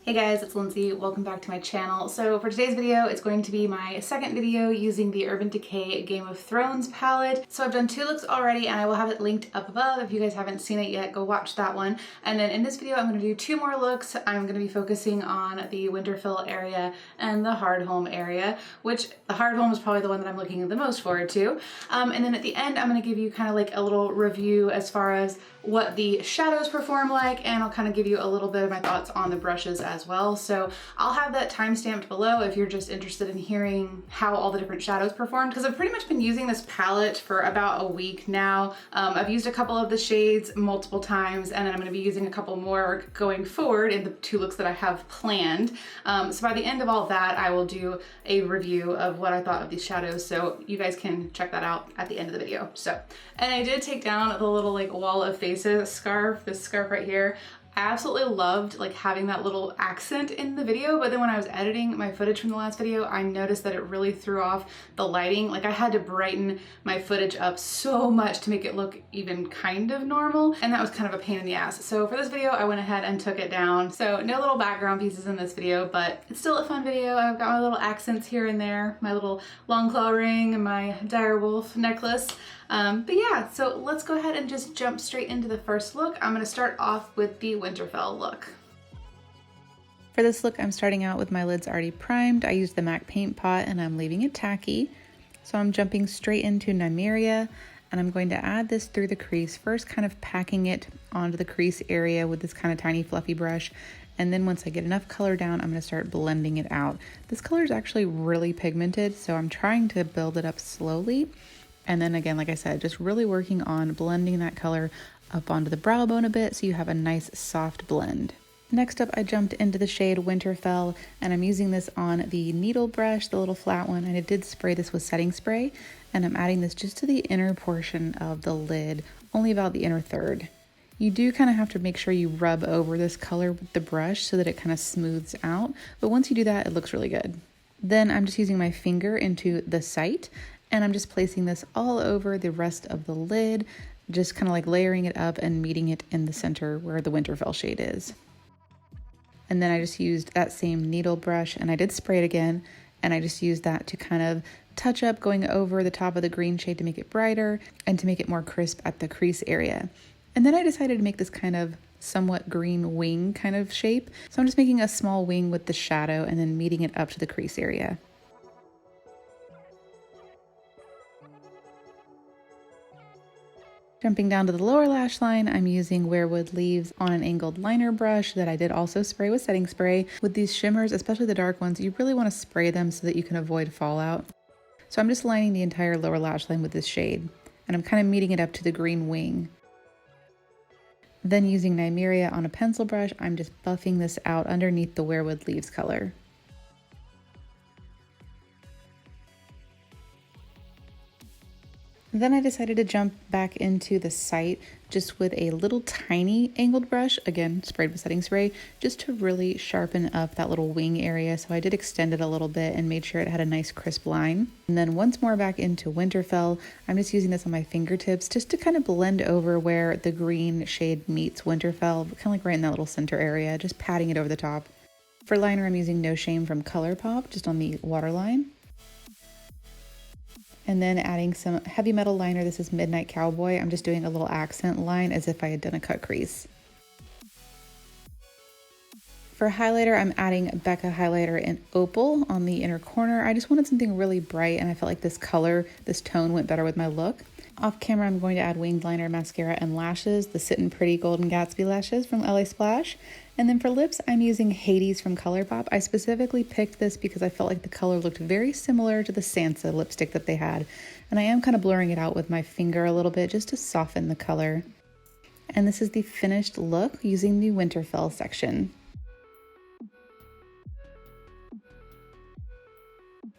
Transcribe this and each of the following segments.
Hey guys, it's Lindsay. Welcome back to my channel. So for today's video, it's going to be my second video using the Urban Decay Game of Thrones palette. So I've done two looks already and I will have it linked up above. If you guys haven't seen it yet, go watch that one. And then in this video, I'm going to do two more looks. I'm going to be focusing on the Winterfell area and the Hardhome area, which the Hardhome is probably the one that I'm looking the most forward to. And then at the end, I'm going to give you kind of like a little review as far as what the shadows perform like, and I'll kind of give you a little bit of my thoughts on the brushes as well. So I'll have that timestamped below if you're just interested in hearing how all the different shadows performed, because I've pretty much been using this palette for about a week now. I've used a couple of the shades multiple times, and then I'm going to be using a couple more going forward in the two looks that I have planned. So by the end of all that, I will do a review of what I thought of these shadows, so you guys can check that out at the end of the video. So, and I did take down the little like wall of faces scarf, this scarf right here. I absolutely loved like having that little accent in the video, but then when I was editing my footage from the last video, I noticed that it really threw off the lighting. Like I had to brighten my footage up so much to make it look even kind of normal, and that was kind of a pain in the ass. So for this video, I went ahead and took it down. So no little background pieces in this video, but it's still a fun video. I've got my little accents here and there, my little long claw ring and my direwolf necklace. But yeah, so let's go ahead and just jump straight into the first look. I'm gonna start off with the Winterfell look. For this look, I'm starting out with my lids already primed. I used the MAC paint pot and I'm leaving it tacky. So I'm jumping straight into Nymeria, and I'm going to add this through the crease, first kind of packing it onto the crease area with this kind of tiny fluffy brush. And then once I get enough color down, I'm gonna start blending it out. This color is actually really pigmented, so I'm trying to build it up slowly. And then again, like I said, just really working on blending that color up onto the brow bone a bit so you have a nice soft blend. Next up, I jumped into the shade Winterfell, and I'm using this on the needle brush, the little flat one, and I did spray this with setting spray, and I'm adding this just to the inner portion of the lid, only about the inner third. You do kind of have to make sure you rub over this color with the brush so that it kind of smooths out, but once you do that, it looks really good. Then I'm just using my finger into the site, and I'm just placing this all over the rest of the lid, just kind of like layering it up and meeting it in the center where the Winterfell shade is. And then I just used that same needle brush, and I did spray it again, and I just used that to kind of touch up going over the top of the green shade to make it brighter and to make it more crisp at the crease area. And then I decided to make this kind of somewhat green wing kind of shape. So I'm just making a small wing with the shadow and then meeting it up to the crease area. Jumping down to the lower lash line, I'm using Weirwood Leaves on an angled liner brush that I did also spray with setting spray. With these shimmers, especially the dark ones, you really want to spray them so that you can avoid fallout. So I'm just lining the entire lower lash line with this shade, and I'm kind of meeting it up to the green wing. Then using Nymeria on a pencil brush, I'm just buffing this out underneath the Weirwood Leaves color. Then I decided to jump back into the site just with a little tiny angled brush, again sprayed with setting spray, just to really sharpen up that little wing area. So I did extend it a little bit and made sure it had a nice crisp line. And then once more back into Winterfell, I'm just using this on my fingertips just to kind of blend over where the green shade meets Winterfell, kind of like right in that little center area, just patting it over the top. For liner, I'm using No Shame from ColourPop, just on the waterline. And then adding some heavy metal liner. This is Midnight Cowboy. I'm just doing a little accent line as if I had done a cut crease. For highlighter, I'm adding Becca highlighter in Opal on the inner corner. I just wanted something really bright, and I felt like this color, this tone went better with my look. Off camera, I'm going to add winged liner, mascara, and lashes, the Sit 'n Pretty Golden Gatsby lashes from LA Splash. And then for lips, I'm using Hades from ColourPop. I specifically picked this because I felt like the color looked very similar to the Sansa lipstick that they had. And I am kind of blurring it out with my finger a little bit just to soften the color. And this is the finished look using the Winterfell section.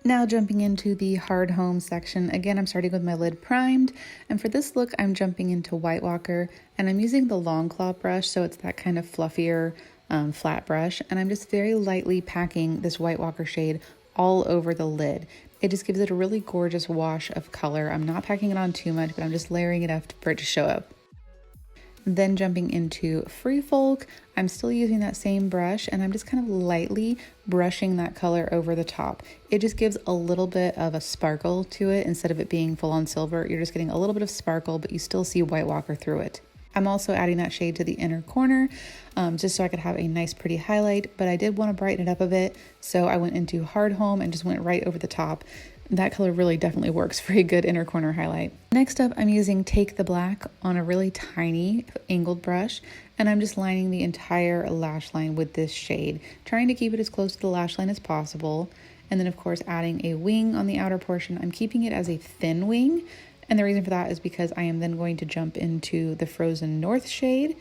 Now jumping into the Hardhome section, again I'm starting with my lid primed, and for this look I'm jumping into White Walker, and I'm using the long claw brush, so it's that kind of fluffier flat brush, and I'm just very lightly packing this White Walker shade all over the lid. It just gives it a really gorgeous wash of color. I'm not packing it on too much, but I'm just layering it up for it to show up. Then jumping into Free Folk, I'm still using that same brush and I'm just kind of lightly brushing that color over the top. It just gives a little bit of a sparkle to it. Instead of it being full on silver, you're just getting a little bit of sparkle, but you still see White Walker through it. I'm also adding that shade to the inner corner just so I could have a nice pretty highlight, but I did want to brighten it up a bit. So I went into Hardhome and just went right over the top. That color really definitely works for a good inner corner highlight. Next up, I'm using Take the Black on a really tiny angled brush, and I'm just lining the entire lash line with this shade, trying to keep it as close to the lash line as possible. And then of course, adding a wing on the outer portion. I'm keeping it as a thin wing. And the reason for that is because I am then going to jump into the Frozen North shade.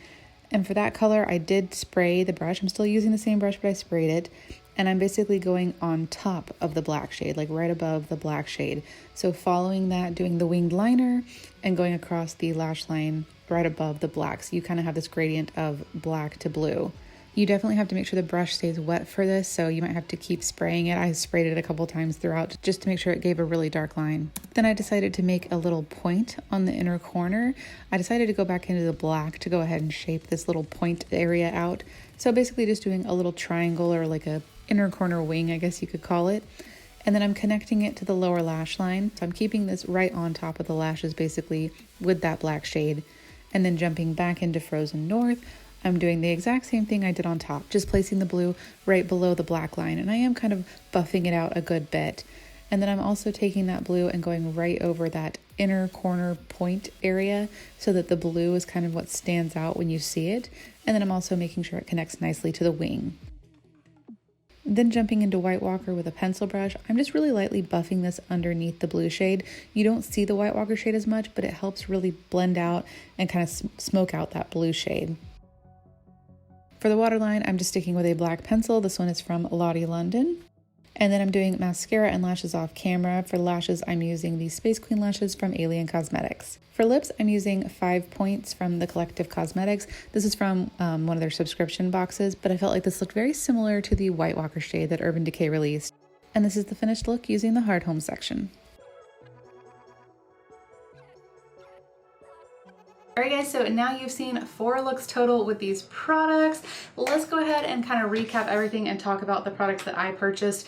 And for that color, I did spray the brush. I'm still using the same brush, but I sprayed it. And I'm basically going on top of the black shade, like right above the black shade. So following that, doing the winged liner and going across the lash line right above the black. So you kind of have this gradient of black to blue. You definitely have to make sure the brush stays wet for this, so you might have to keep spraying it. I sprayed it a couple times throughout just to make sure it gave a really dark line. Then I decided to make a little point on the inner corner. I decided to go back into the black to go ahead and shape this little point area out. So basically just doing a little triangle or like a inner corner wing, I guess you could call it. And then I'm connecting it to the lower lash line. So I'm keeping this right on top of the lashes basically with that black shade. And then jumping back into Frozen North, I'm doing the exact same thing I did on top, just placing the blue right below the black line. And I am kind of buffing it out a good bit. And then I'm also taking that blue and going right over that inner corner point area so that the blue is kind of what stands out when you see it. And then I'm also making sure it connects nicely to the wing. Then jumping into White Walker with a pencil brush, I'm just really lightly buffing this underneath the blue shade. You don't see the White Walker shade as much, but it helps really blend out and kind of smoke out that blue shade. For the waterline, I'm just sticking with a black pencil. This one is from Lottie London. And then I'm doing mascara and lashes off camera. For lashes, I'm using the Space Queen lashes from Alien Cosmetics. For lips, I'm using 5 points from the Collective Cosmetics. This is from one of their subscription boxes, but I felt like this looked very similar to the White Walker shade that Urban Decay released. And this is the finished look using the Hardhome section. Alright guys, so now you've seen 4 looks total with these products. Let's go ahead and kind of recap everything and talk about the products that I purchased.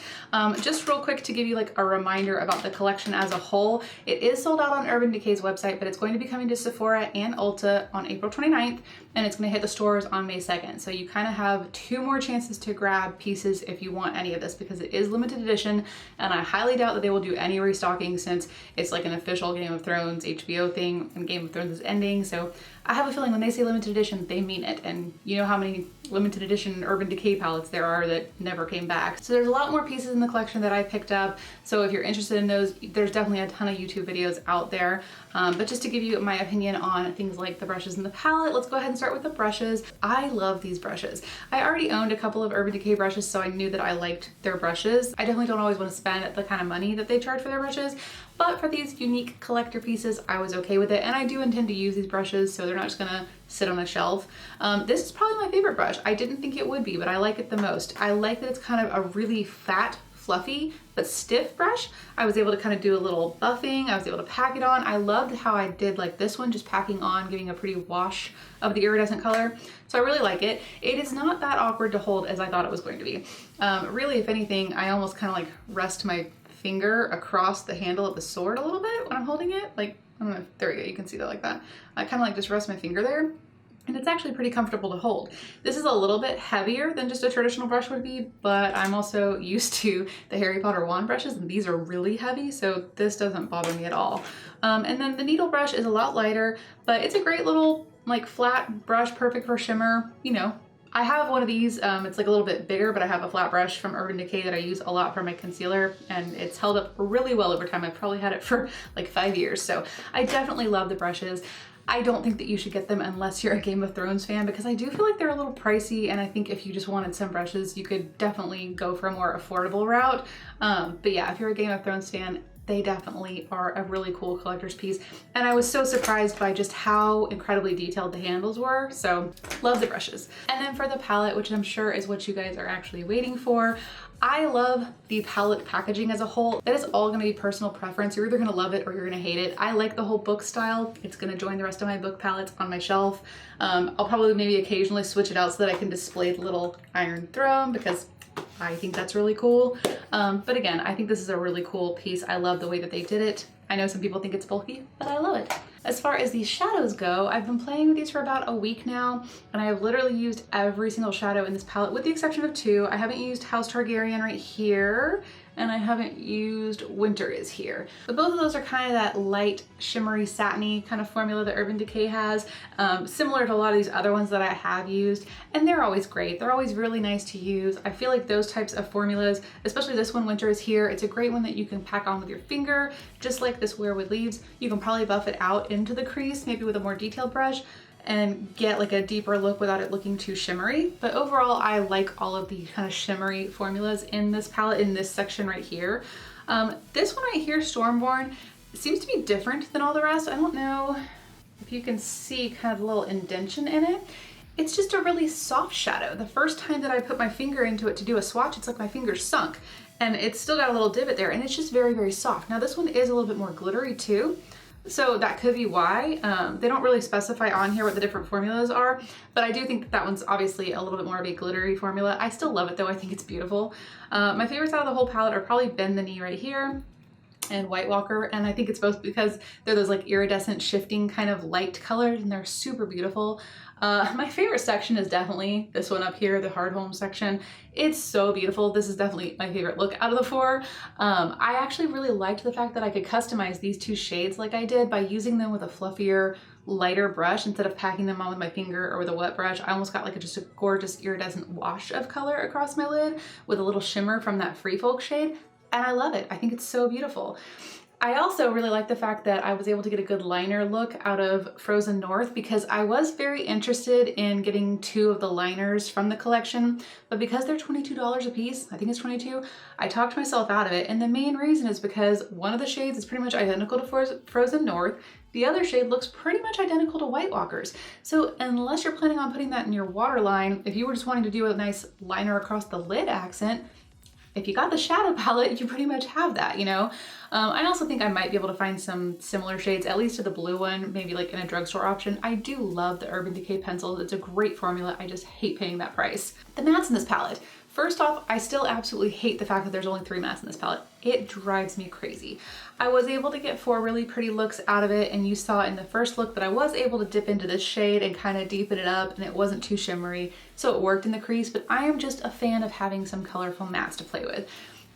Just real quick to give you like a reminder about the collection as a whole. It is sold out on Urban Decay's website, but it's going to be coming to Sephora and Ulta on April 29th, and it's going to hit the stores on May 2nd. So you kind of have 2 more chances to grab pieces if you want any of this, because it is limited edition, and I highly doubt that they will do any restocking since it's like an official Game of Thrones HBO thing, and Game of Thrones is ending. So I have a feeling when they say limited edition, they mean it. And you know how many limited edition Urban Decay palettes there are that never came back. So there's a lot more pieces in the collection that I picked up. So if you're interested in those, there's definitely a ton of YouTube videos out there. But just to give you my opinion on things like the brushes in the palette, let's go ahead and start with the brushes. I love these brushes. I already owned a couple of Urban Decay brushes, so I knew that I liked their brushes. I definitely don't always want to spend the kind of money that they charge for their brushes, but for these unique collector pieces, I was okay with it. And I do intend to use these brushes, so they're not just gonna sit on a shelf. This is probably my favorite brush. I didn't think it would be, but I like it the most. I like that it's kind of a really fat, fluffy, but stiff brush. I was able to kind of do a little buffing. I was able to pack it on. I loved how I did like this one, just packing on, giving a pretty wash of the iridescent color. So I really like it. It is not that awkward to hold as I thought it was going to be. Really, if anything, I almost kind of like rest my finger across the handle of the sword a little bit when I'm holding it. Like, I don't know, there we go, you can see that like that. I kind of like just rest my finger there, and it's actually pretty comfortable to hold. This is a little bit heavier than just a traditional brush would be, but I'm also used to the Harry Potter wand brushes, and these are really heavy, so this doesn't bother me at all. And then the needle brush is a lot lighter, but it's a great little like flat brush, perfect for shimmer, you know. I have one of these, it's like a little bit bigger, but I have a flat brush from Urban Decay that I use a lot for my concealer, and it's held up really well over time. I've probably had it for like 5 years, so I definitely love the brushes. I don't think that you should get them unless you're a Game of Thrones fan, because I do feel like they're a little pricey, and I think if you just wanted some brushes, you could definitely go for a more affordable route. But yeah, if you're a Game of Thrones fan, they definitely are a really cool collector's piece. And I was so surprised by just how incredibly detailed the handles were. So love the brushes. And then for the palette, which I'm sure is what you guys are actually waiting for, I love the palette packaging as a whole. That is all gonna be personal preference. You're either gonna love it or you're gonna hate it. I like the whole book style. It's gonna join the rest of my book palettes on my shelf. I'll probably maybe occasionally switch it out so that I can display the little iron throne because I think that's really cool. But again, I think this is a really cool piece. I love the way that they did it. I know some people think it's bulky, but I love it. As far as these shadows go, I've been playing with these for about a week now, and I have literally used every single shadow in this palette with the exception of two. I haven't used House Targaryen right here, and I haven't used Winter is here. But both of those are kind of that light, shimmery, satiny kind of formula that Urban Decay has, similar to a lot of these other ones that I have used, and they're always great. They're always really nice to use. I feel like those types of formulas, especially this one, Winter is here, it's a great one that you can pack on with your finger, just like this Wear with Leaves. You can probably buff it out into the crease, maybe with a more detailed brush, and get like a deeper look without it looking too shimmery. But overall, I like all of the kind of shimmery formulas in this palette, in this section right here. This one right here, Stormborn, seems to be different than all the rest. I don't know if you can see kind of a little indentation in it. It's just a really soft shadow. The first time that I put my finger into it to do a swatch, it's like my finger's sunk, and it's still got a little divot there, and it's just very, very soft. Now this one is a little bit more glittery too, so that could be why. They don't really specify on here what the different formulas are, but I do think that that one's obviously a little bit more of a glittery formula. I still love it though, I think it's beautiful. My favorites out of the whole palette are probably Bend the Knee right here and White Walker, and I think it's both because they're those like iridescent shifting kind of light colors, and they're super beautiful. My favorite section is definitely this one up here, the Hardhome section. It's so beautiful. This is definitely my favorite look out of the four. I actually really liked the fact that I could customize these two shades like I did by using them with a fluffier, lighter brush instead of packing them on with my finger or with a wet brush. I almost got like just a gorgeous iridescent wash of color across my lid with a little shimmer from that Free Folk shade. And I love it. I think it's so beautiful. I also really like the fact that I was able to get a good liner look out of Frozen North because I was very interested in getting two of the liners from the collection, but because they're $22 a piece, I think it's 22, I talked myself out of it. And the main reason is because one of the shades is pretty much identical to Frozen North. The other shade looks pretty much identical to White Walker's. So unless you're planning on putting that in your waterline, if you were just wanting to do a nice liner across the lid accent, if you got the shadow palette, you pretty much have that, you know? I also think I might be able to find some similar shades, at least to the blue one, maybe like in a drugstore option. I do love the Urban Decay pencils. It's a great formula. I just hate paying that price. The mattes in this palette. First off, I still absolutely hate the fact that there's only 3 mattes in this palette. It drives me crazy. I was able to get 4 really pretty looks out of it, and you saw in the first look that I was able to dip into this shade and kind of deepen it up, and it wasn't too shimmery, so it worked in the crease, but I am just a fan of having some colorful mattes to play with.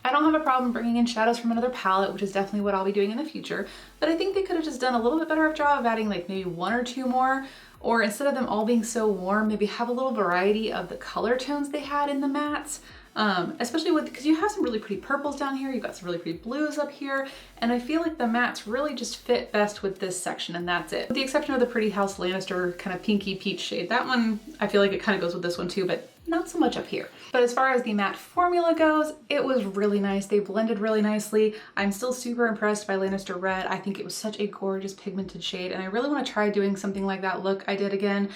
I don't have a problem bringing in shadows from another palette, which is definitely what I'll be doing in the future, but I think they could have just done a little bit better job of adding like maybe 1 or 2 more, or instead of them all being so warm, maybe have a little variety of the color tones they had in the mattes. Especially because you have some really pretty purples down here, you've got some really pretty blues up here, and I feel like the mattes really just fit best with this section, and that's it. With the exception of the Pretty House Lannister kind of pinky peach shade. That one, I feel like it kind of goes with this one too, but not so much up here. But as far as the matte formula goes, it was really nice. They blended really nicely. I'm still super impressed by Lannister Red. I think it was such a gorgeous pigmented shade, and I really want to try doing something like that look I did again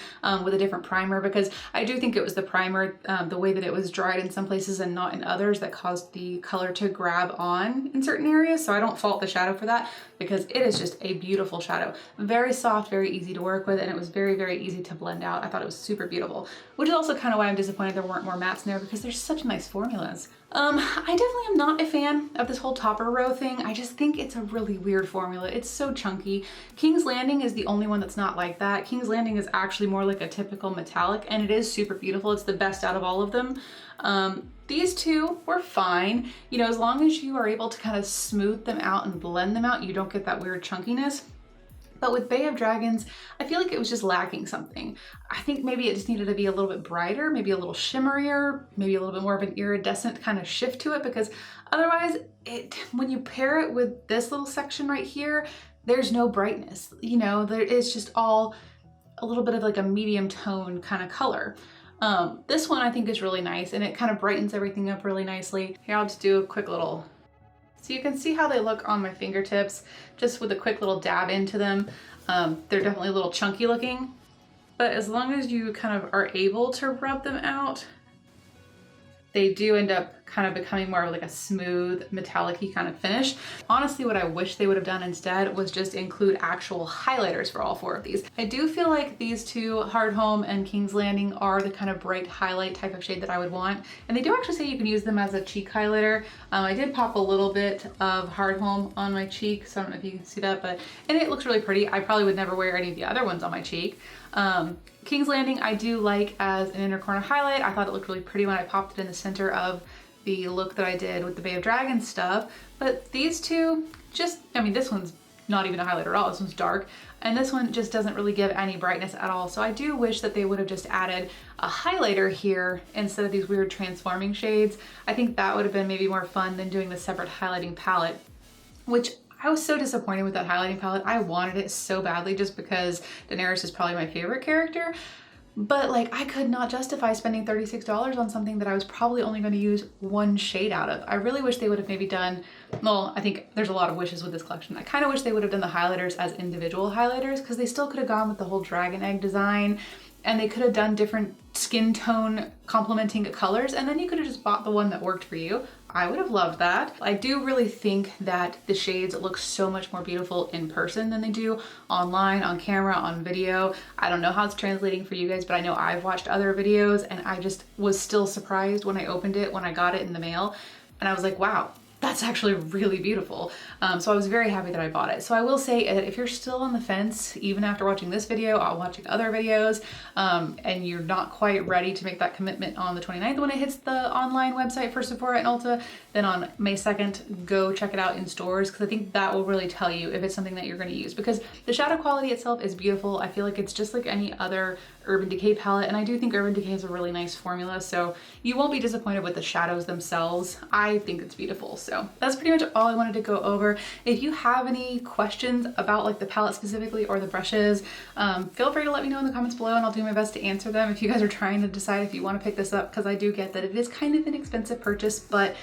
with a different primer, because I do think it was the primer, the way that it was dried in some places and not in others, that caused the color to grab on in certain areas. So I don't fault the shadow for that, because it is just a beautiful shadow. Very soft, very easy to work with, and it was very, very easy to blend out. I thought it was super beautiful, which is also kind of why I'm disappointed there weren't more mattes in there, because there's such nice formulas. I definitely am not a fan of this whole topper row thing. I just think it's a really weird formula. It's so chunky. King's Landing is the only one that's not like that. King's Landing is actually more like a typical metallic, and it is super beautiful. It's the best out of all of them. These two were fine. You know, as long as you are able to kind of smooth them out and blend them out, you don't get that weird chunkiness. But with Bay of Dragons, I feel like it was just lacking something. I think maybe it just needed to be a little bit brighter, maybe a little shimmerier, maybe a little bit more of an iridescent kind of shift to it, because otherwise, when you pair it with this little section right here, there's no brightness. You know, it's just all a little bit of like a medium tone kind of color. This one I think is really nice, and it kind of brightens everything up really nicely. Here, I'll just do a quick little So you can see how they look on my fingertips, just with a quick little dab into them. They're definitely a little chunky looking, but as long as you kind of are able to rub them out, they do end up kind of becoming more of like a smooth, metallic-y kind of finish. Honestly, what I wish they would have done instead was just include actual highlighters for all 4 of these. I do feel like these 2, Hardhome and King's Landing, are the kind of bright highlight type of shade that I would want. And they do actually say you can use them as a cheek highlighter. I did pop a little bit of Hardhome on my cheek, so I don't know if you can see that, and it looks really pretty. I probably would never wear any of the other ones on my cheek. King's Landing I do like as an inner corner highlight. I thought it looked really pretty when I popped it in the center of the look that I did with the Bay of Dragons stuff. But these 2 just, I mean, this one's not even a highlighter at all. This one's dark. And this one just doesn't really give any brightness at all. So I do wish that they would have just added a highlighter here instead of these weird transforming shades. I think that would have been maybe more fun than doing the separate highlighting palette, which I was so disappointed with that highlighting palette. I wanted it so badly just because Daenerys is probably my favorite character. But like, I could not justify spending $36 on something that I was probably only going to use 1 shade out of. I really wish they would have maybe done, well, I think there's a lot of wishes with this collection. I kind of wish they would have done the highlighters as individual highlighters, because they still could have gone with the whole dragon egg design, and they could have done different skin tone complementing colors, and then you could have just bought the one that worked for you. I would have loved that. I do really think that the shades look so much more beautiful in person than they do online, on camera, on video. I don't know how it's translating for you guys, but I know I've watched other videos and I just was still surprised when I opened it, when I got it in the mail, and I was like, wow, that's actually really beautiful. So I was very happy that I bought it. So I will say that if you're still on the fence, even after watching this video, or watching other videos, and you're not quite ready to make that commitment on the 29th when it hits the online website for Sephora and Ulta, then on May 2nd, go check it out in stores, because I think that will really tell you if it's something that you're going to use, because the shadow quality itself is beautiful. I feel like it's just like any other Urban Decay palette, and I do think Urban Decay is a really nice formula, so you won't be disappointed with the shadows themselves. I think it's beautiful. So that's pretty much all I wanted to go over. If you have any questions about like the palette specifically or the brushes, feel free to let me know in the comments below, and I'll do my best to answer them if you guys are trying to decide if you want to pick this up, because I do get that it is kind of an expensive purchase, but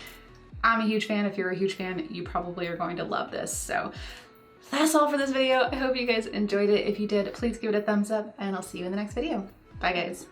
I'm a huge fan. If you're a huge fan, you probably are going to love this. So that's all for this video. I hope you guys enjoyed it. If you did, please give it a thumbs up, and I'll see you in the next video. Bye guys.